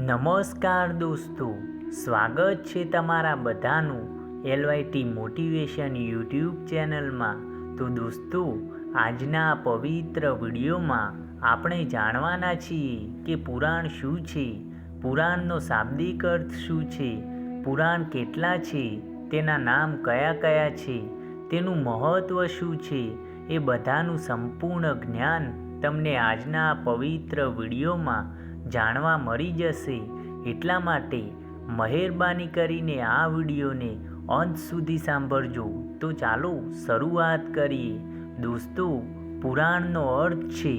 નમસ્કાર દોસ્તો, સ્વાગત છે તમારા બધાનું LYT મોટિવેશન યુટ્યુબ ચેનલમાં. તો દોસ્તો, આજના આ પવિત્ર વિડીયોમાં આપણે જાણવાના છીએ કે પુરાણ શું છે, પુરાણનો શાબ્દિક અર્થ શું છે, પુરાણ કેટલા છે, તેના નામ કયા કયા છે, તેનું મહત્ત્વ શું છે, એ બધાનું સંપૂર્ણ જ્ઞાન તમને આજના આ પવિત્ર વિડીયોમાં જાણવા મળી જશે. એટલા માટે મહેરબાની કરીને આ વિડીયોને અંત સુધી સાંભળજો. તો ચાલો શરૂઆત કરીએ. દોસ્તો, પુરાણનો અર્થ છે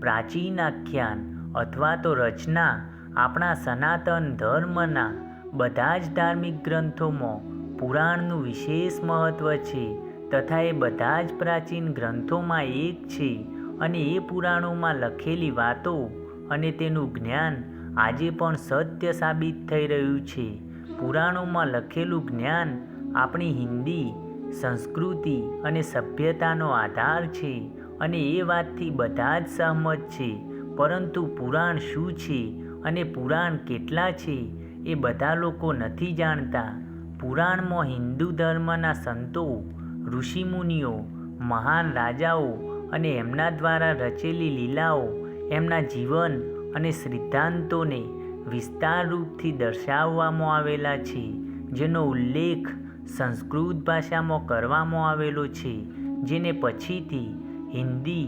પ્રાચીન આખ્યાન અથવા તો રચના. આપણા સનાતન ધર્મના બધા જ ધાર્મિક ગ્રંથોમાં પુરાણનું વિશેષ મહત્ત્વ છે તથા એ બધા જ પ્રાચીન ગ્રંથોમાં એક છે અને એ પુરાણોમાં લખેલી વાતો અને તેનું જ્ઞાન આજે પણ સત્ય સાબિત થઈ રહ્યું છે. પુરાણોમાં લખેલું જ્ઞાન આપણી હિન્દી સંસ્કૃતિ અને સભ્યતાનો આધાર છે અને એ વાતથી બધા જ સહમત છે. પરંતુ પુરાણ શું છે અને પુરાણ કેટલા છે એ બધા લોકો નથી જાણતા. પુરાણમાં હિન્દુ ધર્મના સંતો, ઋષિમુનિઓ, મહાન રાજાઓ અને એમના દ્વારા રચેલી લીલાઓ, એમના જીવન અને સિદ્ધાંતોને વિસ્તાર રૂપથી દર્શાવવામાં આવેલા છે, જેનો ઉલ્લેખ સંસ્કૃત ભાષામાં કરવામાં આવેલો છે, જેને પછીથી હિન્દી,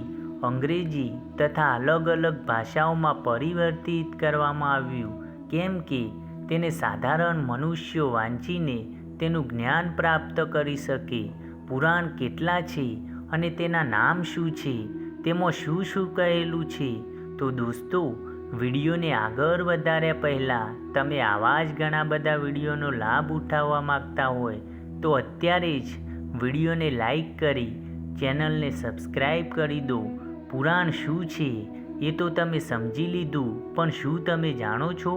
અંગ્રેજી તથા અલગ અલગ ભાષાઓમાં પરિવર્તિત કરવામાં આવ્યું, કેમ કે તેને સાધારણ મનુષ્યો વાંચીને તેનું જ્ઞાન પ્રાપ્ત કરી શકે. પુરાણ કેટલા છે અને તેના નામ શું છે, તેમાં શું શું કહેલું છે? તો દોસ્તો, વિડીયોને આગળ વધાર્યા પહેલાં તમે આવા જ ઘણા બધા વિડીયોનો લાભ ઉઠાવવા માગતા હોય તો અત્યારે જ વિડીયોને લાઈક કરી ચેનલને સબસ્ક્રાઈબ કરી દો. પુરાણ શું છે એ તો તમે સમજી લીધું, પણ શું તમે જાણો છો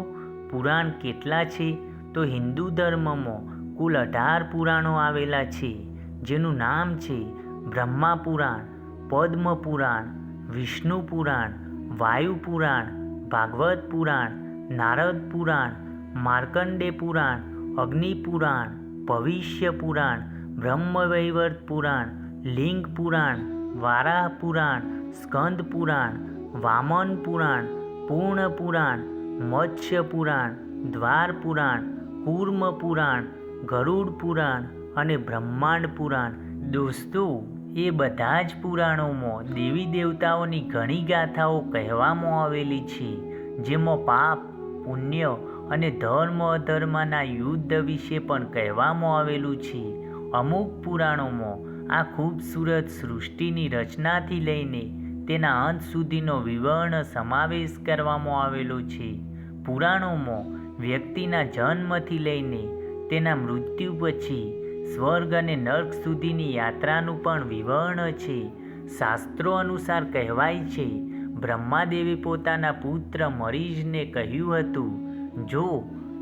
પુરાણ કેટલા છે? તો હિન્દુ ધર્મમાં કુલ 18 પુરાણો આવેલા છે, જેનું નામ છે બ્રહ્મા પુરાણ, પદ્મ પુરાણ, વિષ્ણુ પુરાણ, વાયુ પુરાણ, ભાગવત પુરાણ, નારદ પુરાણ, માર્કંડે પુરાણ, અગ્નિ પુરાણ, ભવિષ્ય પુરાણ, બ્રહ્મવૈવર્ત પુરાણ, લિંગ પુરાણ, વારાહ પુરાણ, સ્કંદ પુરાણ, વામન પુરાણ, પૂર્ણ પુરાણ, મત્સ્ય પુરાણ, દ્વાર પુરાણ, કૂર્મ પુરાણ, ગરુડ પુરાણ અને બ્રહ્માંડ પુરાણ. દોસ્તો, એ બધા જ પુરાણોમાં દેવી દેવતાઓની ઘણી ગાથાઓ કહેવામાં આવેલી છે, જેમાં પાપ, પુણ્ય અને ધર્મ અધર્મના યુદ્ધ વિશે પણ કહેવામાં આવેલું છે. અમુક પુરાણોમાં આ ખૂબસૂરત સૃષ્ટિની રચનાથી લઈને તેના અંત સુધીનો વિવરણ સમાવેશ કરવામાં આવેલો છે. પુરાણોમાં વ્યક્તિના જન્મથી લઈને તેના મૃત્યુ પછી સ્વર્ગ અને નર્ક સુધીની યાત્રાનું પણ વિવરણ છે. શાસ્ત્રો અનુસાર કહેવાય છે, બ્રહ્માદેવે પોતાના પુત્ર મરીચને કહ્યું હતું, જો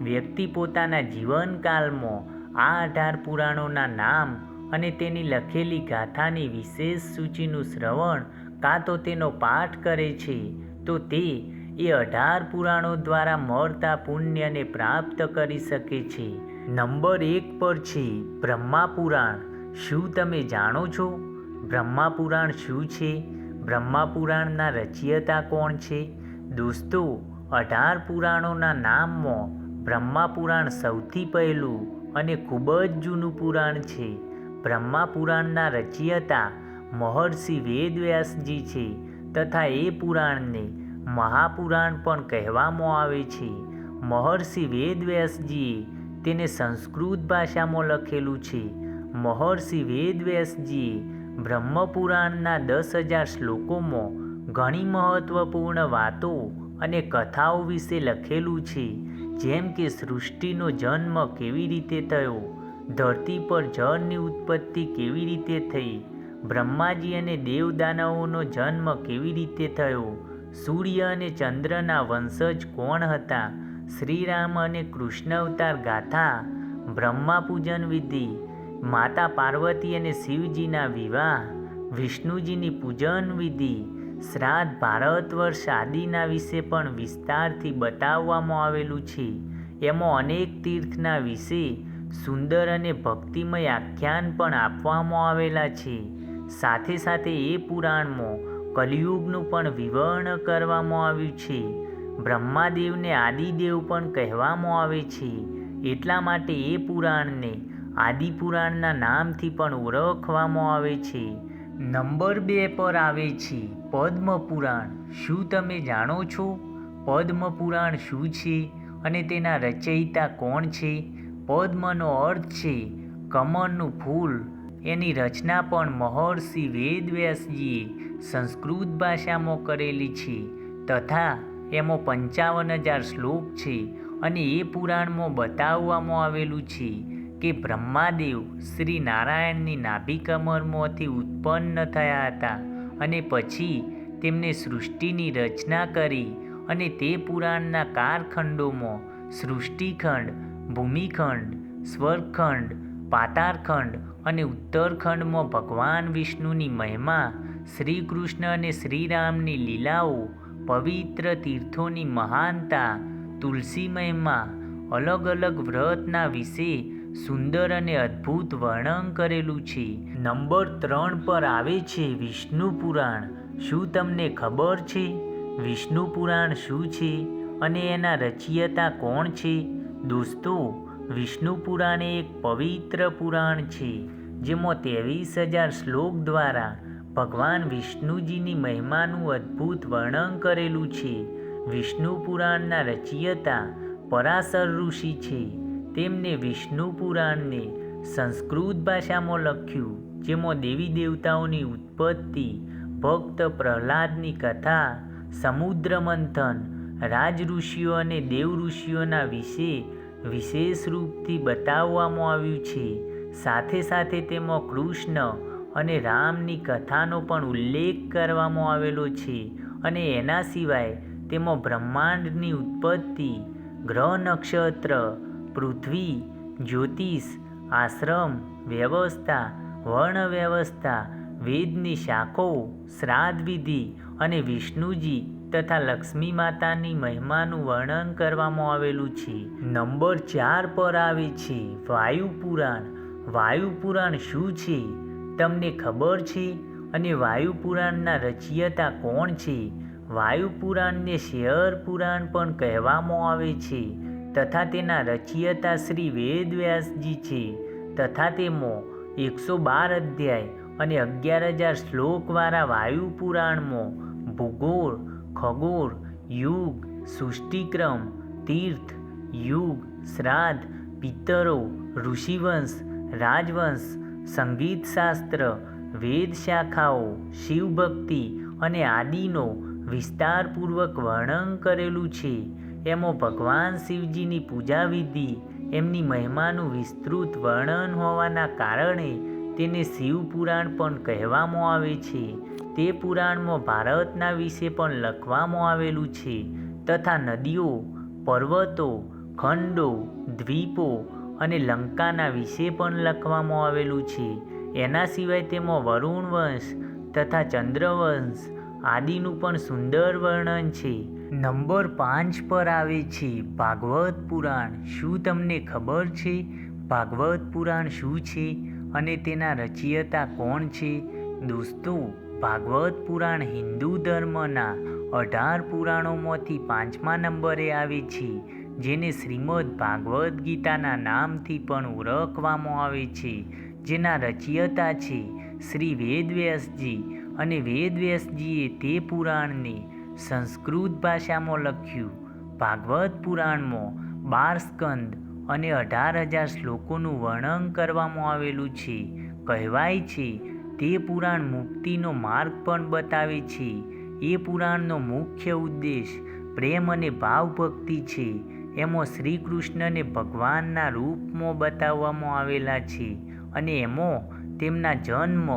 વ્યક્તિ પોતાના જીવનકાળમાં આ 18 પુરાણોના નામ અને તેની લખેલી ગાથાની વિશેષ સૂચિનું શ્રવણ કાં તો તેનો પાઠ કરે છે, તો તે એ 18 પુરાણો દ્વારા મળતા પુણ્યને પ્રાપ્ત કરી શકે છે. નંબર 1 પર છે બ્રહ્મા પુરાણ. શું તમે જાણો છો બ્રહ્મા પુરાણ શું છે? બ્રહ્મા પુરાણના રચયિતા કોણ છે? દોસ્તો, 18 પુરાણોના નામમાં બ્રહ્મા પુરાણ સૌથી પહેલું અને ખૂબ જ જૂનું પુરાણ છે. બ્રહ્મા પુરાણના રચયિતા મહર્ષિ વેદવ્યાસજી છે તથા એ પુરાણને મહાપુરાણ પણ કહેવામાં આવે છે. મહર્ષિ વેદવ્યાસજીએ તેને સંસ્કૃત ભાષામાં લખેલું છે. મહર્ષિ વેદવ્યાસજીએ બ્રહ્મપુરાણના 10,000 શ્લોકોમાં ઘણી મહત્ત્વપૂર્ણ વાતો અને કથાઓ વિશે લખેલું છે, જેમ કે સૃષ્ટિનો જન્મ કેવી રીતે થયો, ધરતી પર જળની ઉત્પત્તિ કેવી રીતે થઈ, બ્રહ્માજી અને દેવદાનવોનો જન્મ કેવી રીતે થયો, સૂર્ય અને ચંદ્રના વંશજ કોણ હતા, શ્રીરામ અને કૃષ્ણ અવતાર ગાથા, બ્રહ્મા પૂજન વિધિ, માતા પાર્વતી અને શિવજીના વિવાહ, વિષ્ણુજીની પૂજન વિધિ, શ્રાદ્ધ ભારત વર્ષ આદિના વિશે પણ વિસ્તારથી બતાવવામાં આવેલું છે. એમાં અનેક તીર્થના વિશે સુંદર અને ભક્તિમય આખ્યાન પણ આપવામાં આવેલા છે. સાથે સાથે એ પુરાણમાં કલિયુગનું પણ વિવરણ કરવામાં આવ્યું છે. બ્રહ્માદેવને આદિદેવ પણ કહેવામાં આવે છે. એટલા માટે એ પુરાણને આદિપુરાણના નામથી પણ ઓળખવામાં આવે છે. નંબર 2 પર આવે છે પદ્મપુરાણ. શું તમે જાણો છો પદ્મપુરાણ શું છે અને તેના રચયિતા કોણ છે? પદ્મનો અર્થ છે કમળનું ફૂલ. એની રચના પણ મહર્ષિ વેદવ્યાસજીએ સંસ્કૃત ભાષામાં કરેલી છે તથા એમાં 55,000 શ્લોક છે. અને એ પુરાણમાં બતાવવામાં આવેલું છે કે બ્રહ્માદેવ શ્રી નારાયણની નાભિકમળમાંથી ઉત્પન્ન થયા હતા અને પછી તેમને સૃષ્ટિની રચના કરી. અને તે પુરાણના કાળખંડોમાં સૃષ્ટિખંડ, ભૂમિખંડ, સ્વર્ગખંડ, પાતાળખંડ અને ઉત્તરખંડમાં ભગવાન વિષ્ણુની મહિમા, શ્રી કૃષ્ણ અને શ્રીરામની લીલાઓ, પવિત્ર તીર્થોની મહાનતા, તુલસી મહિમા, અલગ અલગ વ્રતના વિશે સુંદર અને અદ્ભુત વર્ણન કરેલું છે. નંબર 3 પર આવે છે વિષ્ણુ પુરાણ. શું તમને ખબર છે વિષ્ણુ પુરાણ શું છે અને એના રચયિતા કોણ છે? દોસ્તો, વિષ્ણુ પુરાણ એક પવિત્ર પુરાણ છે જેમાં 23,000 શ્લોક દ્વારા ભગવાન વિષ્ણુજીની મહિમાનું અદ્ભુત વર્ણન કરેલું છે. વિષ્ણુ પુરાણના રચયિતા પરાશર ઋષિ છે. તેમને વિષ્ણુ પુરાણને સંસ્કૃત ભાષામાં લખ્યું જેમાં દેવી દેવતાઓની ઉત્પત્તિ, ભક્ત પ્રહલાદની કથા, સમુદ્ર મંથન, રાજ ઋષિઓ અને દેવ ઋષિઓના વિશે વિશેષ રૂપથી બતાવવામાં આવ્યું છે. સાથે સાથે તેમાં કૃષ્ણ અને રામની કથાનો પણ ઉલ્લેખ કરવામાં આવેલો છે. અને એના સિવાય તેમાં બ્રહ્માંડની ઉત્પત્તિ, ગ્રહ નક્ષત્ર, પૃથ્વી, જ્યોતિષ, આશ્રમ વ્યવસ્થા, વર્ણ વ્યવસ્થા, વેદની શાખો, શ્રાદ્ધ વિધિ અને વિષ્ણુજી તથા લક્ષ્મી માતાની મહિમાનું વર્ણન કરવામાં આવેલું છે. નંબર 4 પર આવે છે વાયુ પુરાણ. વાયુ પુરાણ શું છે તમને ખબર છે? અને વાયુ પુરાણના રચયિતા કોણ છે? વાયુ પુરાણને શેર પુરાણ પણ કહેવામાં આવે છે તથા તેના રચયિતા શ્રી વેદવ્યાસજી છે. તથા તેમાં 112 અધ્યાય અને 11,000 શ્લોકવાળા વાયુ પુરાણમાં ભૂગોળ, ખગોળ, યુગ, સૃષ્ટિક્રમ, તીર્થ, યુગ, શ્રાદ્ધ, પિતરો, ઋષિવંશ, રાજવંશ, સંગીતશાસ્ત્ર, વેદ શાખાઓ, શિવભક્તિ અને આદિનો વિસ્તારપૂર્વક વર્ણન કરેલું છે. એમાં ભગવાન શિવજીની પૂજા વિધિ, એમની મહિમાનું વિસ્તૃત વર્ણન હોવાના કારણે તેને શિવ પુરાણ પણ કહેવામાં આવે છે. તે પુરાણમાં ભારતના વિશે પણ લખવામાં આવેલું છે તથા નદીઓ, પર્વતો, ખંડો, દ્વીપો અને લંકાના વિશે પણ લખવામાં આવેલું છે. એના સિવાય તેમાં વરુણ વંશ તથા ચંદ્રવંશ આદિનું પણ સુંદર વર્ણન છે. નંબર 5 પર આવે છે ભાગવત પુરાણ. શું તમને ખબર છે ભાગવત પુરાણ શું છે અને તેના રચયિતા કોણ છે? દોસ્તો, ભાગવત પુરાણ હિન્દુ ધર્મના 18 પુરાણોમાંથી 5મા નંબરે આવે છે, જેને શ્રીમદ ભાગવત ગીતાના નામથી પણ ઓળખવામાં આવે છે. જેના રચયિતા છે શ્રી વેદવ્યાસજી. અને વેદવ્યાસજીએ તે પુરાણને સંસ્કૃત ભાષામાં લખ્યું. ભાગવત પુરાણમાં 12 સ્કંદ અને 18,000 શ્લોકોનું વર્ણન કરવામાં આવેલું છે. કહેવાય છે તે પુરાણ મુક્તિનો માર્ગ પણ બતાવે છે. એ પુરાણનો મુખ્ય ઉદ્દેશ પ્રેમ અને ભાવભક્તિ છે. એમાં શ્રી કૃષ્ણને ભગવાનના રૂપમાં બતાવવામાં આવેલા છે અને એમાં તેમના જન્મ,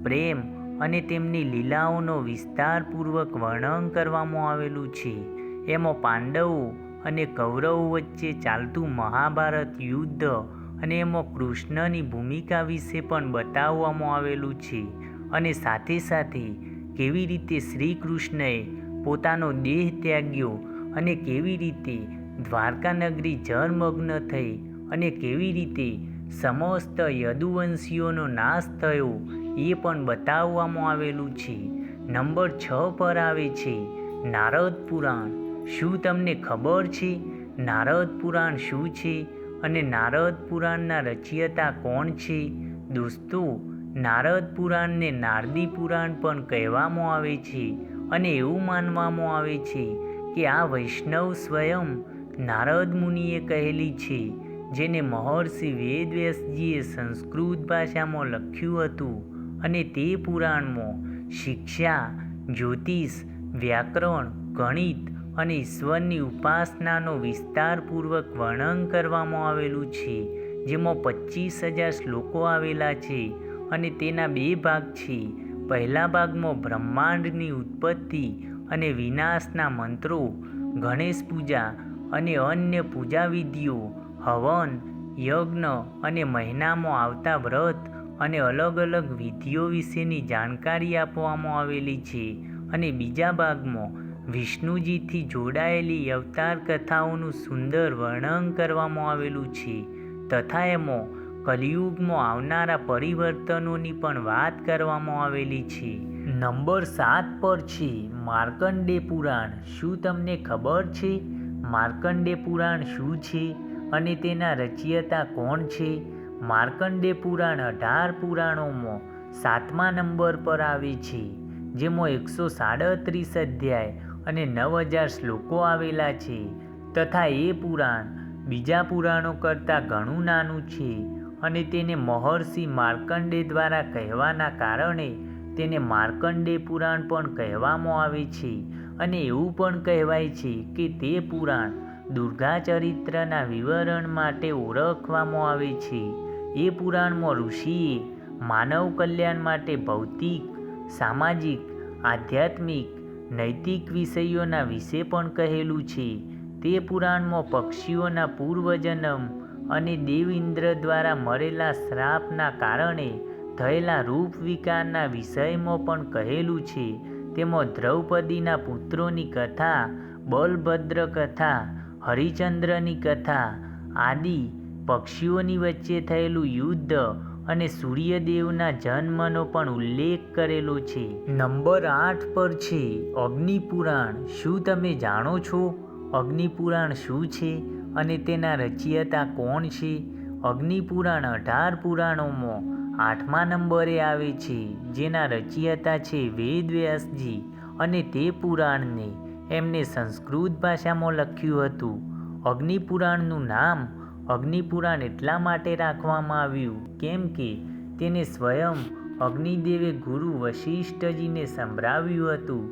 પ્રેમ અને તેમની લીલાઓનો વિસ્તારપૂર્વક વર્ણન કરવામાં આવેલું છે. એમાં પાંડવો અને કૌરવો વચ્ચે ચાલતું મહાભારત યુદ્ધ અને એમાં કૃષ્ણની ભૂમિકા વિશે પણ બતાવવામાં આવેલું છે. અને સાથે સાથે કેવી રીતે શ્રી કૃષ્ણએ પોતાનો દેહ ત્યાગ્યો અને કેવી રીતે દ્વારકા નગરી જળમગ્ન થઈ અને કેવી રીતે સમસ્ત યદુવંશીઓનો નાશ થયો એ પણ બતાવવામાં આવેલું છે. નંબર 6 પર આવે છે નારદ પુરાણ. શું તમને ખબર છે નારદ પુરાણ શું છે અને નારદ પુરાણના રચયિતા કોણ છે? દોસ્તો, નારદ પુરાણને નારદી પુરાણ પણ કહેવામાં આવે છે અને એવું માનવામાં આવે છે કે આ વૈષ્ણવ સ્વયં નારદ મુનિએ કહેલી છે, જેને મહર્ષિ વેદવ્યાસજીએ સંસ્કૃત ભાષામાં લખ્યું હતું અને તે પુરાણમાં શિક્ષા, જ્યોતિષ, વ્યાકરણ, ગણિત અને ઈશ્વરની ઉપાસનાનો વિસ્તારપૂર્વક વર્ણન કરવામાં આવેલું છે, જેમાં 25,000 શ્લોકો આવેલા છે અને તેના 2 ભાગ છે. પહેલા ભાગમાં બ્રહ્માંડની ઉત્પત્તિ અને વિનાશના મંત્રો, ગણેશ પૂજા અને અન્ય પૂજા વિધિઓ, હવન, યજ્ઞ અને મહિનામાં આવતા વ્રત અને અલગ અલગ વિધિઓ વિશેની જાણકારી આપવામાં આવેલી છે અને બીજા ભાગમાં વિષ્ણુજીથી જોડાયેલી અવતાર કથાઓનું સુંદર વર્ણન કરવામાં આવેલું છે તથા એમાં કલિયુગમાં આવનારા પરિવર્તનોની પણ વાત કરવામાં આવેલી છે. નંબર 7 પર છે માર્કંડેય પુરાણ. શું તમને ખબર છે માર્કંડેય પુરાણ શું છે અને તેના રચયિતા કોણ છે? માર્કંડેય પુરાણ 18 પુરાણોમાં 7મા નંબર પર આવે છે, જેમાં 137 અધ્યાય અને 9,000 શ્લોકો આવેલા છે તથા એ પુરાણ બીજા પુરાણો કરતાં ઘણું નાનું છે અને તેને મહર્ષિ માર્કંડેય દ્વારા કહેવાના કારણે તેને માર્કંડેય પુરાણ પણ કહેવામાં આવે છે અને એવું પણ કહેવાય છે કે તે પુરાણ દુર્ગા ચરિત્રના વિવરણ માટે ઓળખવામાં આવે છે. એ પુરાણમાં ઋષિએ માનવ કલ્યાણ માટે ભૌતિક, સામાજિક, આધ્યાત્મિક, નૈતિક વિષયોના વિશે પણ કહેલું છે. તે પુરાણમાં પક્ષીઓના પૂર્વજન્મ અને દેવ ઇન્દ્ર દ્વારા મળેલા શ્રાપના કારણે થયેલા રૂપ વિકારના વિષયમાં પણ કહેલું છે. તેમાં દ્રૌપદીના પુત્રોની કથા, બલભદ્ર કથા, હરિશ્ચંદ્રની કથા આદિ, પક્ષીઓની વચ્ચે થયેલું યુદ્ધ અને સૂર્યદેવના જન્મનો પણ ઉલ્લેખ કરેલો છે. નંબર 8 પર છે અગ્નિ પુરાણ. શું તમે જાણો છો અગ્નિ પુરાણ શું છે અને તેના રચયિતા કોણ છે? અગ્નિ પુરાણ 18 પુરાણોમાં 8મા નંબરે આવે છે, જેના રચયિતા છે વેદવ્યાસજી અને તે પુરાણને એમને સંસ્કૃત ભાષામાં લખ્યું હતું. અગ્નિ પુરાણનું નામ અગ્નિ પુરાણ એટલા માટે રાખવામાં આવ્યું કેમ કે તેને સ્વયં અગ્નિદેવે ગુરુ વશિષ્ઠજીને સંભળાવ્યું હતું.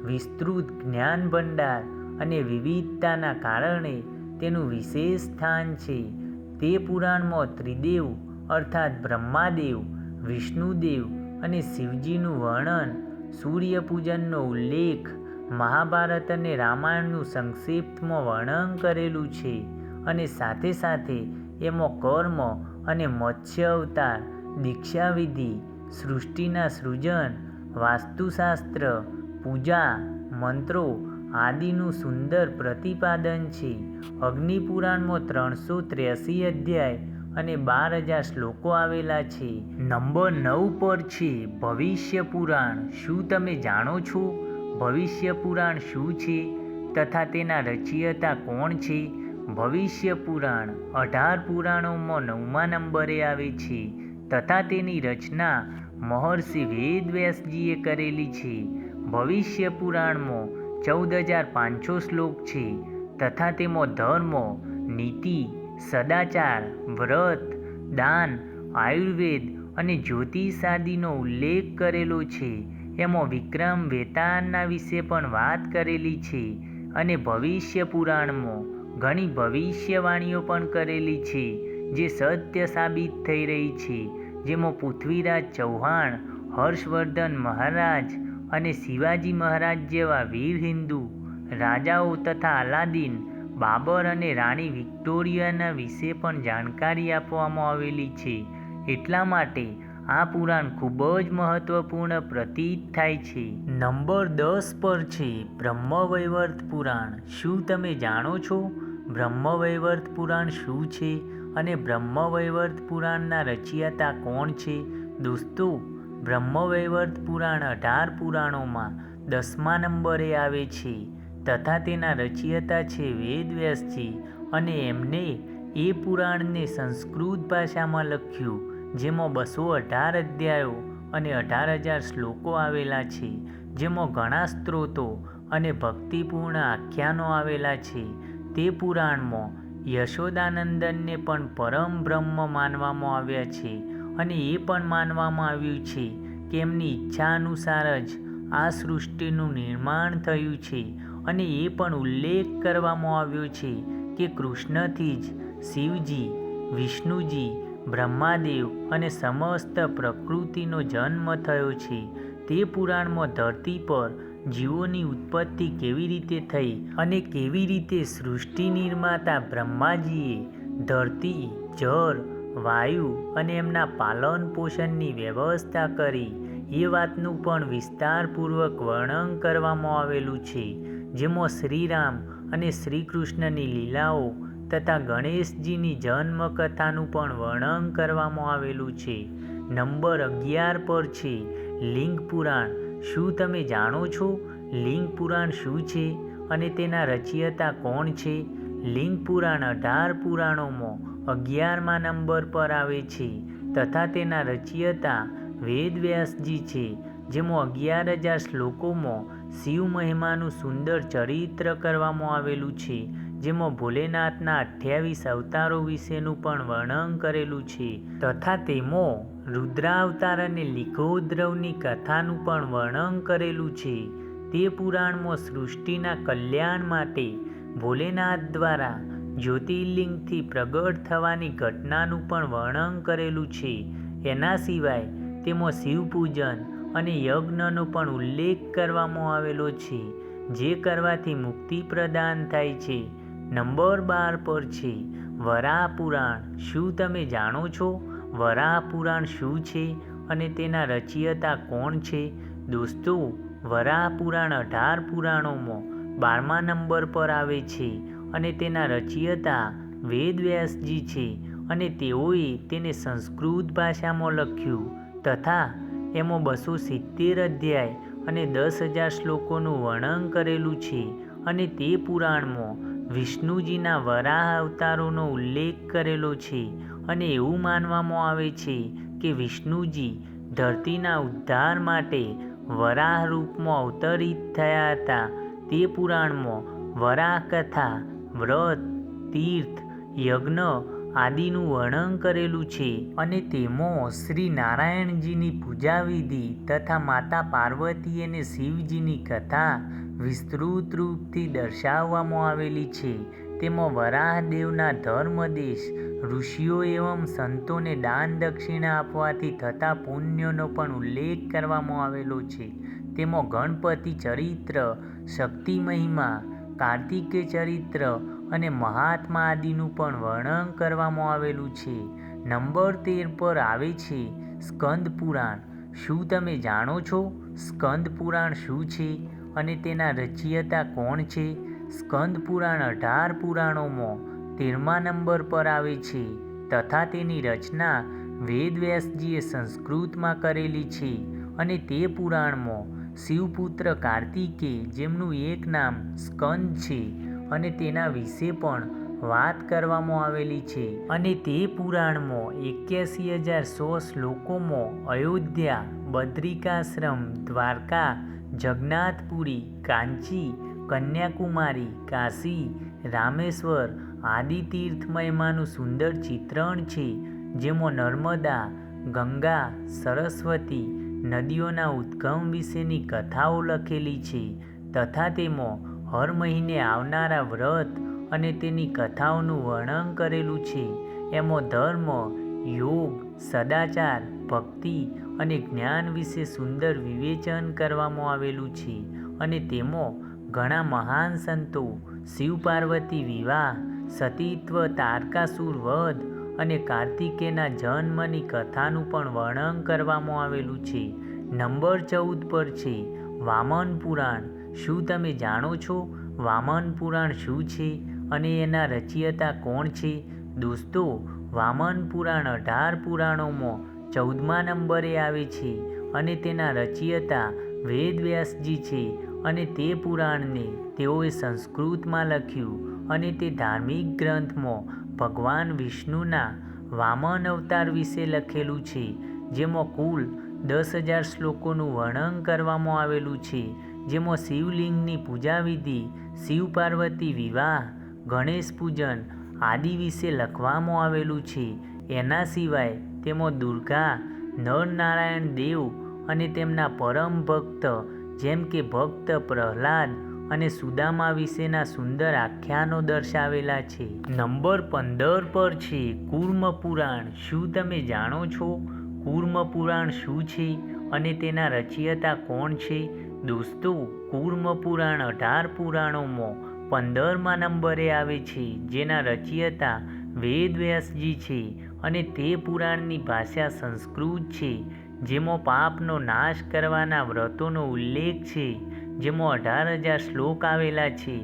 વિસ્તૃત જ્ઞાન ભંડાર અને વિવિધતાના કારણે તેનું વિશેષ સ્થાન છે. તે પુરાણમાં ત્રિદેવ અર્થાત બ્રહ્માદેવ, વિષ્ણુદેવ અને શિવજીનું વર્ણન, સૂર્યપૂજનનો ઉલ્લેખ, મહાભારત અને રામાયણનું સંક્ષિપ્તમાં વર્ણન કરેલું છે અને સાથે સાથે એમાં કર્મ અને મત્સ્ય અવતાર, દીક્ષાવિધિ, સૃષ્ટિના સૃજન, વાસ્તુશાસ્ત્ર, પૂજા, મંત્રો આદિનું સુંદર પ્રતિપાદન છે. અગ્નિ પુરાણમાં 383 અધ્યાય અને 12,000 શ્લોકો આવેલા છે. નંબર 9 પર છે ભવિષ્ય પુરાણ. શું તમે જાણો છો ભવિષ્ય પુરાણ શું છે તથા તેના રચયિતા કોણ છે? ભવિષ્ય પુરાણ 18 પુરાણોમાં 9મા નંબરે આવે છે તથા તેની રચના મહર્ષિ વેદવ્યાસજીએ કરેલી છે. ભવિષ્ય પુરાણમાં 14,500 શ્લોક છે તથા તેમાં ધર્મ, નીતિ, સદાચાર, વ્રત, દાન, આયુર્વેદ અને જ્યોતિષ આદિનો ઉલ્લેખ કરેલો છે. એમાં વિક્રમ વેતાળના વિશે પણ વાત કરેલી છે અને ભવિષ્ય પુરાણમાં ઘણી ભવિષ્યવાણીઓ પણ કરેલી છે જે સત્ય સાબિત થઈ રહી છે, જેમાં પૃથ્વીરાજ ચૌહાણ, હર્ષવર્ધન મહારાજ અને શિવાજી મહારાજ જેવા વીર હિન્દુ રાજાઓ તથા અલાદીન, બાબર અને રાણી વિક્ટોરિયાના વિશે પણ જાણકારી આપવામાં આવેલી છે. એટલા માટે આ પુરાણ ખૂબ જ મહત્વપૂર્ણ પ્રતીત થાય છે. નંબર 10 પર છે બ્રહ્મવૈવર્ત પુરાણ. શું તમે જાણો છો બ્રહ્મવૈવર્ત પુરાણ શું છે અને બ્રહ્મવૈવર્ત પુરાણના રચયિતા કોણ છે? દોસ્તો, બ્રહ્મવૈવર્ત પુરાણ 18 પુરાણોમાં 10મા નંબરે આવે છે તથા તેના રચયિતા છે વેદવ્યાસજી, અને એમને એ પુરાણને સંસ્કૃત ભાષામાં લખ્યું, જેમાં 218 અધ્યાયો અને 18,000 શ્લોકો આવેલા છે, જેમાં ઘણા સ્ત્રોતો અને ભક્તિપૂર્ણ આખ્યાનો આવેલા છે. તે પુરાણમાં યશોદાનંદનને પણ પરમ બ્રહ્મ માનવામાં આવ્યા છે, અને એ પણ માનવામાં આવ્યું છે કે એમની ઈચ્છા અનુસાર જ આ સૃષ્ટિનું નિર્માણ થયું છે, અને એ પણ ઉલ્લેખ કરવામાં આવ્યો છે કે કૃષ્ણથી જ શિવજી, વિષ્ણુજી, બ્રહ્માદેવ અને સમસ્ત પ્રકૃતિનો જન્મ થયો છે. તે પુરાણમાં ધરતી પર જીવોની ઉત્પત્તિ કેવી રીતે થઈ અને કેવી રીતે સૃષ્ટિ નિર્માતા બ્રહ્માજીએ ધરતી, જળ, વાયુ અને એમના પાલન પોષણની વ્યવસ્થા કરી એ વાતનું પણ વિસ્તારપૂર્વક વર્ણન કરવામાં આવેલું છે, જેમાં શ્રીરામ અને શ્રી કૃષ્ણની લીલાઓ તથા ગણેશજીની જન્મકથાનું પણ વર્ણન કરવામાં આવેલું છે. નંબર 11 પર છે લિંગ પુરાણ. શું તમે જાણો છો લિંગ પુરાણ શું છે અને તેના રચયિતા કોણ છે? લિંગ પુરાણ 18 પુરાણોમાં 11મા નંબર પર આવે છે તથા તેના રચયિતા વેદવ્યાસજી છે, જેમાં 11,000 શ્લોકોમાં શિવ મહિમાનું સુંદર ચરિત્ર કરવામાં આવેલું છે, જેમાં ભોલેનાથના 28 અવતારો વિશેનું પણ વર્ણન કરેલું છે, તથા તેમાં રુદ્રાવતાર અને લીઘોદ્રવની કથાનું પણ વર્ણન કરેલું છે. તે પુરાણમાં સૃષ્ટિના કલ્યાણ માટે ભોલેનાથ દ્વારા જ્યોતિર્લિંગથી પ્રગટ થવાની ઘટનાનું પણ વર્ણન કરેલું છે. એના સિવાય તેમાં શિવપૂજન અને યજ્ઞનો પણ ઉલ્લેખ કરવામાં આવેલો છે, જે કરવાથી મુક્તિ પ્રદાન થાય છે. નંબર 12 પર છે વરાહ પુરાણ. શું તમે જાણો છો વરાહ પુરાણ શું છે અને તેના રચયિતા કોણ છે? દોસ્તો, વરાહ પુરાણ 18 પુરાણોમાં 12મા નંબર પર આવે છે, અને તેના રચયિતા વેદવ્યાસજી છે, અને તેઓએ તેને સંસ્કૃત ભાષામાં લખ્યું તથા એમાં 270 અધ્યાય અને 10,000 શ્લોકોનું વર્ણન કરેલું છે. અને તે પુરાણમાં વિષ્ણુજીના વરાહ અવતારોનો ઉલ્લેખ કરેલો છે, અને એવું માનવામાં આવે છે કે વિષ્ણુજી ધરતીના ઉદ્ધાર માટે વરાહ રૂપમાં અવતરિત થયા હતા. તે પુરાણમાં વરાહ કથા, વ્રત, તીર્થ, યજ્ઞ આદિનું વર્ણન કરેલું છે, અને તેમાં શ્રી નારાયણજીની પૂજાવિધિ તથા માતા પાર્વતી અને શિવજીની કથા વિસ્તૃત રૂપથી દર્શાવવામાં આવેલી છે. તેમાં વરાહદેવના ધર્મદેશ ઋષિઓ એવં સંતોને દાન દક્ષિણા આપવાથી થતા પુણ્યનો પણ ઉલ્લેખ કરવામાં આવેલો છે. તેમાં ગણપતિ ચરિત્ર, શક્તિ મહિમા, કાર્તિકેય ચરિત્ર અને મહાત્મા આદિનું પણ વર્ણન કરવામાં આવેલું છે. નંબર 13 પર આવે છે સ્કંદ પુરાણ. શું તમે જાણો છો સ્કંદ પુરાણ શું છે અને તેના રચયિતા કોણ છે? સ્કંદ પુરાણ 18 પુરાણોમાં 13મા નંબર પર આવે છે તથા તેની રચના વેદવ્યાસજીએ સંસ્કૃતમાં કરેલી છે, અને તે પુરાણમાં શિવપુત્ર કાર્તિકેય, જેમનું એક નામ સ્કંદ છે, અને તેના વિશે પણ વાત કરવામાં આવેલી છે. અને તે પુરાણમાં 81,100 શ્લોકોમાં અયોધ્યા, બદ્રિકાશ્રમ, દ્વારકા, જગન્નાથપુરી, કાંચી, કન્યાકુમારી, કાશી, રામેશ્વર આદિ તીર્થ મહિમાનું સુંદર ચિત્રણ છે, જેમાં નર્મદા, ગંગા, સરસ્વતી નદીઓના ઉદ્ગમ વિશેની કથાઓ લખેલી છે, તથા તેમાં હર મહિને આવનારા વ્રત અને તેની કથાઓનું વર્ણન કરેલું છે. એમાં ધર્મ, યોગ, સદાચાર, ભક્તિ અને જ્ઞાન વિશે સુંદર વિવેચન કરવામાં આવેલું છે, અને તેમાં ઘણા મહાન સંતો, શિવ પાર્વતી વિવાહ, સતીત્વ, તારકાસુર વધ અને કાર્તિકેયના જન્મની કથાનું પણ વર્ણન કરવામાં આવેલું છે. નંબર 14 પર છે વામન પુરાણ. શું તમે જાણો છો વામન પુરાણ શું છે અને એના રચયિતા કોણ છે? દોસ્તો, વામન પુરાણ 18 પુરાણોમાં 14મા નંબરે આવે છે અને તેના રચયિતા વેદવ્યાસજી છે. અને તે પુરાણને તેઓએ સંસ્કૃતમાં લખ્યું અને તે ધાર્મિક ગ્રંથમાં ભગવાન વિષ્ણુના વામન અવતાર વિશે લખેલું છે, જેમાં કુલ 10,000 શ્લોકોનું વર્ણન કરવામાં આવેલું છે, જેમાં શિવલિંગની પૂજાવિધિ, શિવ પાર્વતી વિવાહ, ગણેશ પૂજન આદિ વિશે લખવામાં આવેલું છે. એના સિવાય તેમાં દુર્ગા, નરનારાયણ દેવ અને તેમના પરમ ભક્ત જેમ કે ભક્ત પ્રહલાદ અને સુદામા વિશેના સુંદર આખ્યાનો દર્શાવેલા છે. નંબર 15 પર છે કૂર્મ પુરાણ. શું તમે જાણો છો કૂર્મ પુરાણ શું છે અને તેના રચયિતા કોણ છે? દોસ્તો, કૂર્મ પુરાણ 18 પુરાણોમાં 15મા નંબરે આવે છે, જેના રચયિતા વેદવ્યાસજી છે અને તે પુરાણની ભાષા સંસ્કૃત છે, જેમાં પાપનો નાશ કરવાના વ્રતોનો ઉલ્લેખ છે, જેમાં 18,000 શ્લોક આવેલા છે,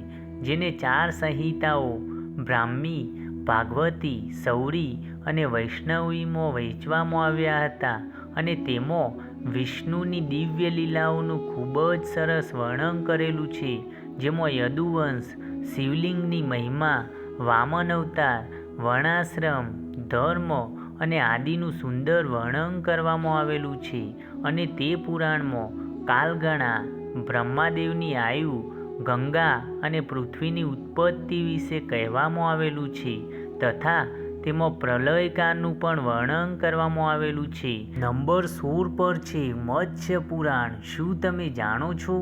જેને 4 સંહિતાઓ બ્રાહ્મી, ભાગવતી, સૌરી અને વૈષ્ણવીમાં વહેંચવામાં આવ્યા હતા અને તેમાં વિષ્ણુની દિવ્ય લીલાઓનું ખૂબ જ સરસ વર્ણન કરેલું છે, જેમાં યદુવંશ, શિવલિંગની મહિમા, વામન અવતાર, વર્ણાશ્રમ, ધર્મ અને આદિનું સુંદર વર્ણન કરવામાં આવેલું છે. અને તે પુરાણમાં કાલગણા, બ્રહ્માદેવની આયુ, ગંગા અને પૃથ્વીની ઉત્પત્તિ વિશે કહેવામાં આવેલું છે તથા તેમાં પ્રલયકાળનું પણ વર્ણન કરવામાં આવેલું છે. નંબર 16 પર છે મત્સ્ય પુરાણ. શું તમે જાણો છો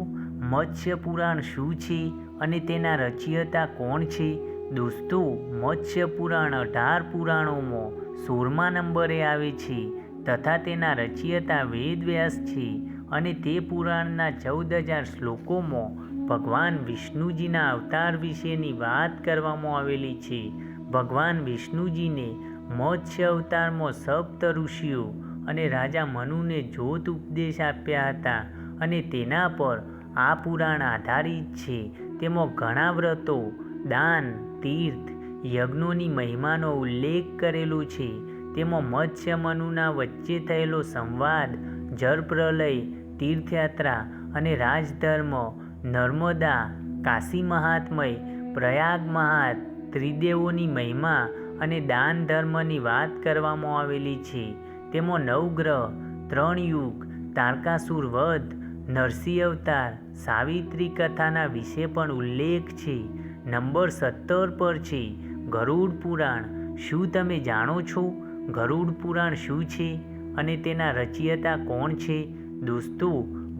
મત્સ્ય પુરાણ શું છે અને તેના રચયિતા કોણ છે? દોસ્તો, મત્સ્ય પુરાણ 18 પુરાણોમાં 16મા નંબરે આવે છે તથા તેના રચયિતા વેદવ્યાસ છે અને તે પુરાણના 14,000 શ્લોકોમાં ભગવાન વિષ્ણુજીના અવતાર વિશેની વાત કરવામાં આવેલી છે. ભગવાન વિષ્ણુજીને મત્સ્ય અવતારમાં સપ્ત ઋષિઓ અને રાજા મનુને જ્યોત ઉપદેશ આપ્યા હતા અને તેના પર આ પુરાણ આધારિત છે. તેમાં ઘણા વ્રતો, દાન, તીર્થ, યજ્ઞોની મહિમાનો ઉલ્લેખ કરેલો છે. તેમાં મત્સ્ય મનુના વચ્ચે થયેલો સંવાદ, જળપ્રલય, તીર્થયાત્રા અને રાજધર્મ, નર્મદા, કાશી મહાત્મય, પ્રયાગ મહાત, ત્રિદેવોની મહિમા અને દાન ધર્મની વાત કરવામાં આવેલી છે. તેમાં નવગ્રહ, 3 યુગ, તારકાસુર વધ, નરસિંહ અવતાર, સાવિત્રી કથાના વિશે પણ ઉલ્લેખ છે. નંબર 17 પર છે ગરુડ પુરાણ. શું તમે જાણો છો ગરુડ પુરાણ શું છે અને તેના રચયિતા કોણ છે? દોસ્તો,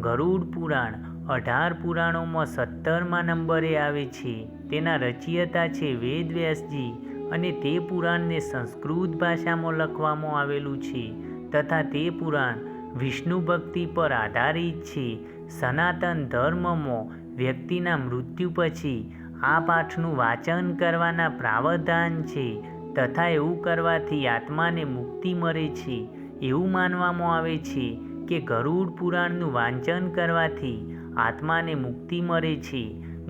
ગરુડ પુરાણ 18 પુરાણોમાં 17મા નંબરે આવે છે. તેના રચયિતા છે વેદવ્યાસજી અને તે પુરાણને સંસ્કૃત ભાષામાં લખવામાં આવેલું છે તથા તે પુરાણ વિષ્ણુ ભક્તિ પર આધારિત છે. સનાતન ધર્મમાં વ્યક્તિના મૃત્યુ પછી આ પાઠનું વાંચન કરવાના પ્રાવધાન છે તથા એવું કરવાથી આત્માને મુક્તિ મળે છે. એવું માનવામાં આવે છે કે ગરુડ પુરાણનું વાંચન કરવાથી આત્માને મુક્તિ મળે છે.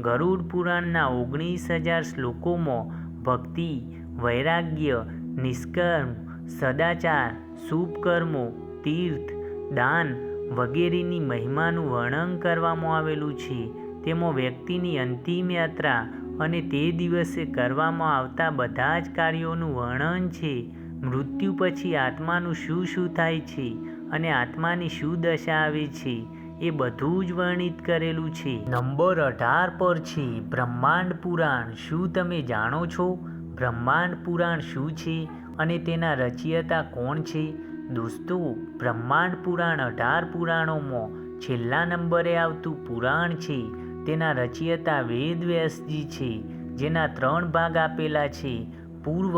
ગરુડ પુરાણના 19,000 શ્લોકોમાં ભક્તિ, વૈરાગ્ય, નિષ્કર્મ, સદાચાર, શુભ કર્મો, તીર્થ, દાન વગેરેની મહિમાનું વર્ણન કરવામાં આવેલું છે. તેમાં વ્યક્તિની અંતિમ યાત્રા અને તે દિવસે કરવામાં આવતા બધા જ કાર્યોનું વર્ણન છે. મૃત્યુ પછી આત્માનું શું થાય છે અને આત્માની શું દશા આવે છે એ બધું જ વર્ણિત કરેલું છે. નંબર 18 પર છે બ્રહ્માંડ પુરાણ. શું તમે જાણો છો બ્રહ્માંડ પુરાણ શું છે અને તેના રચયિતા કોણ છે? દોસ્તો, બ્રહ્માંડ પુરાણ 18 પુરાણોમાં છેલ્લા નંબરે આવતું પુરાણ છે. તેના રચયિતા વેદવ્યાસજી છે, જેના 3 ભાગ આપેલા છે, પૂર્વ,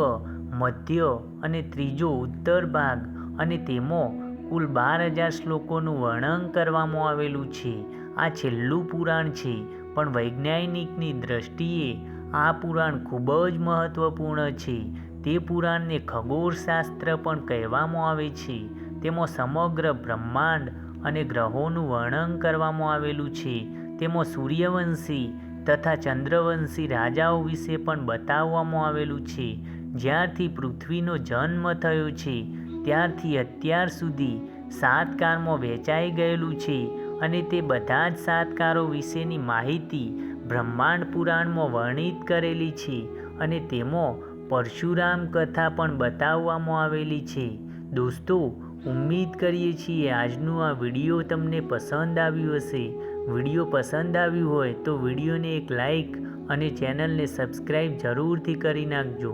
મધ્ય અને ત્રીજો ઉત્તર ભાગ, અને તેમાં કુલ 12,000 શ્લોકોનું વર્ણન કરવામાં આવેલું છે. આ છેલ્લું પુરાણ છે, પણ વૈજ્ઞાનિકની દ્રષ્ટિએ આ પુરાણ ખૂબ જ મહત્વપૂર્ણ છે, તે પુરાણને ખગોળશાસ્ત્ર પણ કહેવામાં આવે છે. તેમાં સમગ્ર બ્રહ્માંડ અને ગ્રહોનું વર્ણન કરવામાં આવેલું છે. તેમાં સૂર્યવંશી તથા ચંદ્રવંશી રાજાઓ વિશે પણ બતાવવામાં આવેલું છે. જ્યારથી પૃથ્વીનો જન્મ થયો છે ત્યારથી અત્યાર સુધી 7 કાળમાં વહેંચાઈ ગયેલું છે અને તે બધા જ 7 કાળો વિશેની માહિતી બ્રહ્માંડ પુરાણમાં વર્ણિત કરેલી છે અને તેમાં પરશુરામ કથા પણ બતાવવામાં આવેલી છે. દોસ્તો, ઉમ્મીદ કરીએ છીએ આજનું આ વિડીયો તમને પસંદ આવ્યું હશે. વિડીયો પસંદ આવ્યું હોય તો વિડીયોને એક લાઈક અને ચેનલને સબસ્ક્રાઈબ જરૂરથી કરી નાખજો.